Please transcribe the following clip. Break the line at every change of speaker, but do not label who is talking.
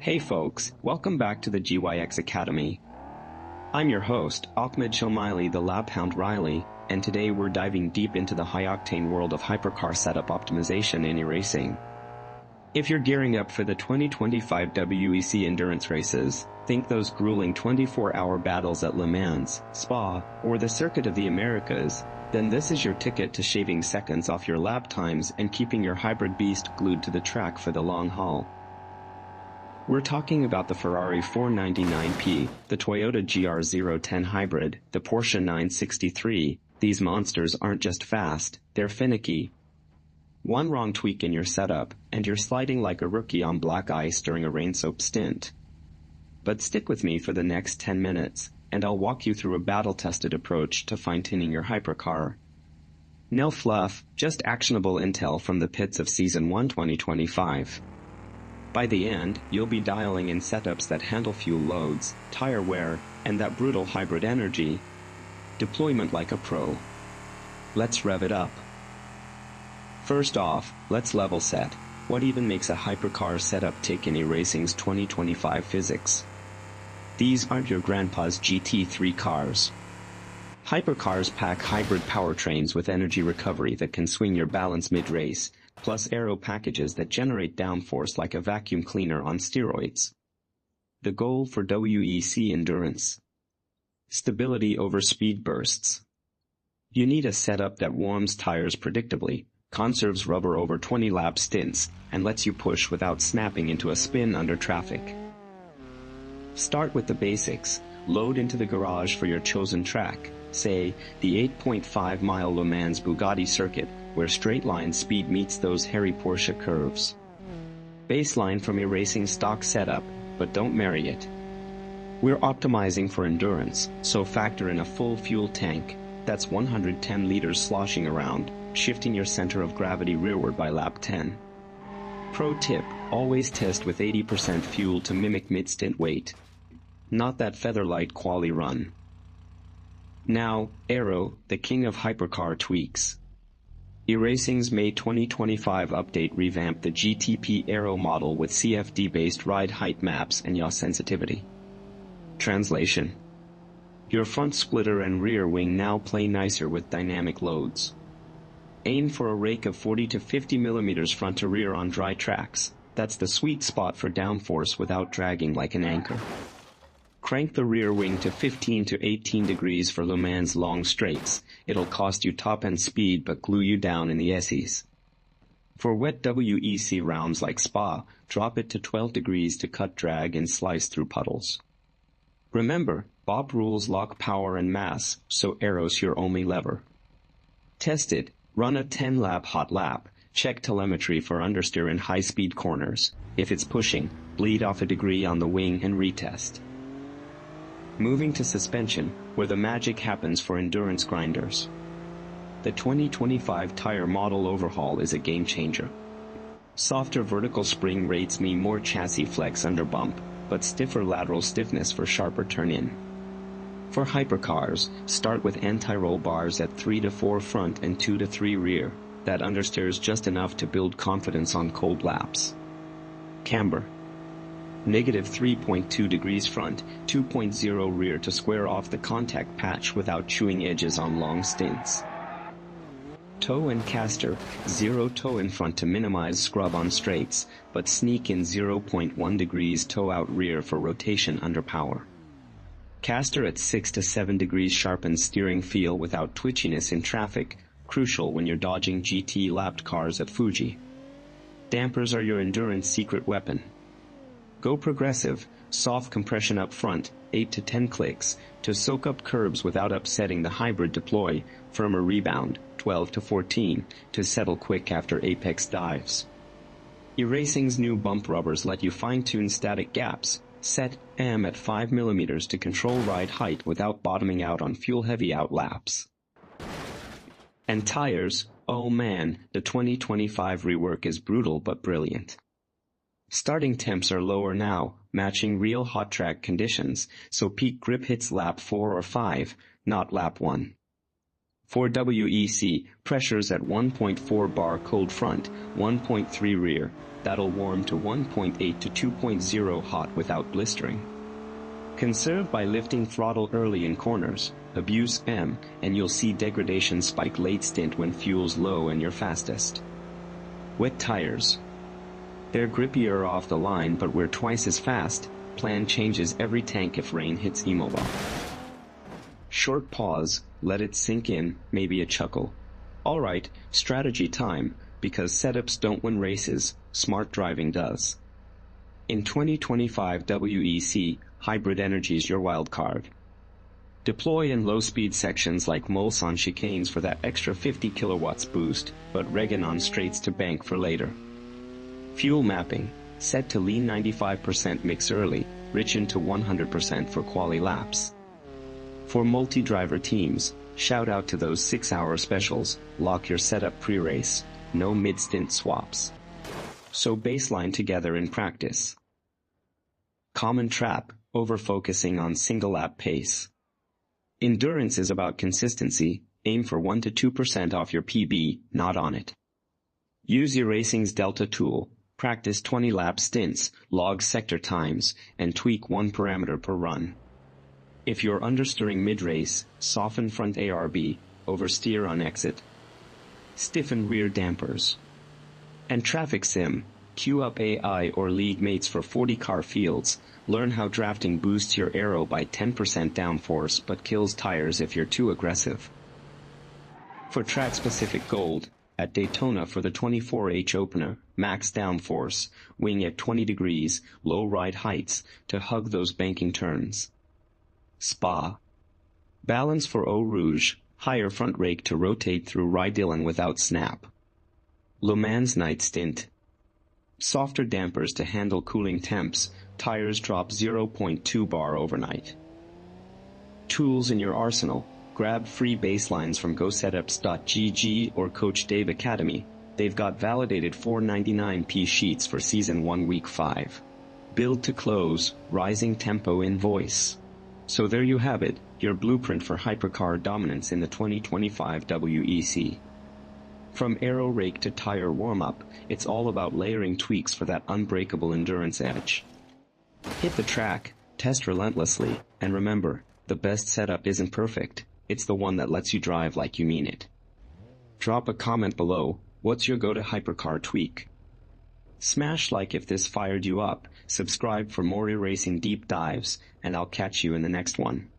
Hey folks, welcome back to the GYX Academy. I'm your host, Ahmed Shomaili, the Lab Hound Riley, and today we're diving deep into the high-octane world of hypercar setup optimization in e-racing. If you're gearing up for the 2025 WEC endurance races, think those grueling 24-hour battles at Le Mans, Spa, or the Circuit of the Americas, then this is your ticket to shaving seconds off your lap times and keeping your hybrid beast glued to the track for the long haul. We're talking about the Ferrari 499P, the Toyota GR010 Hybrid, the Porsche 963. These monsters aren't just fast, they're finicky. One wrong tweak in your setup, and you're sliding like a rookie on black ice during a rain-soaked stint. But stick with me for the next 10 minutes, and I'll walk you through a battle-tested approach to fine-tuning your hypercar. No fluff, just actionable intel from the pits of Season 1 2025. By the end, you'll be dialing in setups that handle fuel loads, tire wear, and that brutal hybrid energy. Deployment like a pro. Let's rev it up. First off, let's level set. What even makes a hypercar setup tick in e-racing's 2025 physics? These aren't your grandpa's GT3 cars. Hypercars pack hybrid powertrains with energy recovery that can swing your balance mid-race, plus aero packages that generate downforce like a vacuum cleaner on steroids. The goal for WEC endurance: stability over speed bursts. You need a setup that warms tires predictably, conserves rubber over 20-lap stints, and lets you push without snapping into a spin under traffic. Start with the basics. Load into the garage for your chosen track, say, the 8.5-mile Le Mans Bugatti circuit, where straight-line speed meets those hairy Porsche curves. Baseline from your racing stock setup, but don't marry it. We're optimizing for endurance, so factor in a full fuel tank. That's 110 liters sloshing around, shifting your center of gravity rearward by lap 10. Pro tip, always test with 80% fuel to mimic mid-stint weight. Not that featherlight quali run. Now, aero, the king of hypercar tweaks. E-Racing's May 2025 update revamped the GTP Aero model with CFD-based ride height maps and yaw sensitivity. Translation: your front splitter and rear wing now play nicer with dynamic loads. Aim for a rake of 40 to 50 millimeters front to rear on dry tracks. That's the sweet spot for downforce without dragging like an anchor. Crank the rear wing to 15 to 18 degrees for Le Mans long straights. It'll cost you top-end speed but glue you down in the S's. For wet WEC rounds like Spa, drop it to 12 degrees to cut drag and slice through puddles. Remember, Bob rules lock power and mass, so aero's your only lever. Test it. Run a 10-lap hot lap. Check telemetry for understeer in high-speed corners. If it's pushing, bleed off a degree on the wing and retest. Moving to suspension, where the magic happens for endurance grinders. The 2025 tire model overhaul is a game-changer. Softer vertical spring rates mean more chassis flex under bump, but stiffer lateral stiffness for sharper turn-in. For hypercars, start with anti-roll bars at 3 to 4 front and 2 to 3 rear. That understeers just enough to build confidence on cold laps. Camber: negative 3.2 degrees front, 2.0 rear to square off the contact patch without chewing edges on long stints. Toe and caster: 0 toe in front to minimize scrub on straights, but sneak in 0.1 degrees toe out rear for rotation under power. Caster at 6 to 7 degrees sharpens steering feel without twitchiness in traffic, crucial when you're dodging GT-lapped cars at Fuji. Dampers are your endurance secret weapon. Go progressive, soft compression up front, 8 to 10 clicks, to soak up curbs without upsetting the hybrid deploy, firmer rebound, 12 to 14, to settle quick after apex dives. E-Racing's new bump rubbers let you fine-tune static gaps. Set M at 5 mm to control ride height without bottoming out on fuel-heavy outlaps. And tires, oh man, the 2025 rework is brutal but brilliant. Starting temps are lower now, matching real hot track conditions, so peak grip hits lap 4 or 5, not lap 1. For WEC, pressures at 1.4 bar cold front, 1.3 rear. That'll warm to 1.8 to 2.0 hot without blistering. Conserve by lifting throttle early in corners, abuse M, and you'll see degradation spike late stint when fuel's low and you're fastest. Wet tires. They're grippier off the line, but we're twice as fast. Plan changes every tank if rain hits immobile. Short pause, let it sink in, maybe a chuckle. Alright, strategy time, because setups don't win races, smart driving does. In 2025 WEC, hybrid energy's your wild card. Deploy in low-speed sections like Mulse on chicanes for that extra 50 kilowatts boost, but Regan on straights to bank for later. Fuel mapping, set to lean 95% mix early, rich into 100% for quali laps. For multi-driver teams, shout out to those 6-hour specials, lock your setup pre-race, no mid-stint swaps. So baseline together in practice. Common trap, over-focusing on single-lap pace. Endurance is about consistency, aim for 1 to 2% off your PB, not on it. Use your racing's Delta tool, practice 20-lap stints, log sector times, and tweak 1 parameter per run. If you're understeering mid-race, soften front ARB, oversteer on exit. Stiffen rear dampers. And traffic sim, queue up AI or league mates for 40-car fields, learn how drafting boosts your aero by 10% downforce but kills tires if you're too aggressive. For track-specific gold, at Daytona for the 24H opener, max downforce, wing at 20 degrees, low ride heights, to hug those banking turns. Spa. Balance for Eau Rouge, higher front rake to rotate through Rydillan without snap. Le Mans night stint. Softer dampers to handle cooling temps, tires drop 0.2 bar overnight. Tools in your arsenal. Grab free baselines from GoSetups.gg or Coach Dave Academy. They've got validated 499p sheets for Season 1 Week 5. Build to close, rising tempo in voice. So there you have it, your blueprint for hypercar dominance in the 2025 WEC. From aero rake to tire warm-up, it's all about layering tweaks for that unbreakable endurance edge. Hit the track, test relentlessly, and remember, the best setup isn't perfect, it's the one that lets you drive like you mean it. Drop a comment below, what's your go-to hypercar tweak? Smash like if this fired you up, subscribe for more racing deep dives, and I'll catch you in the next one.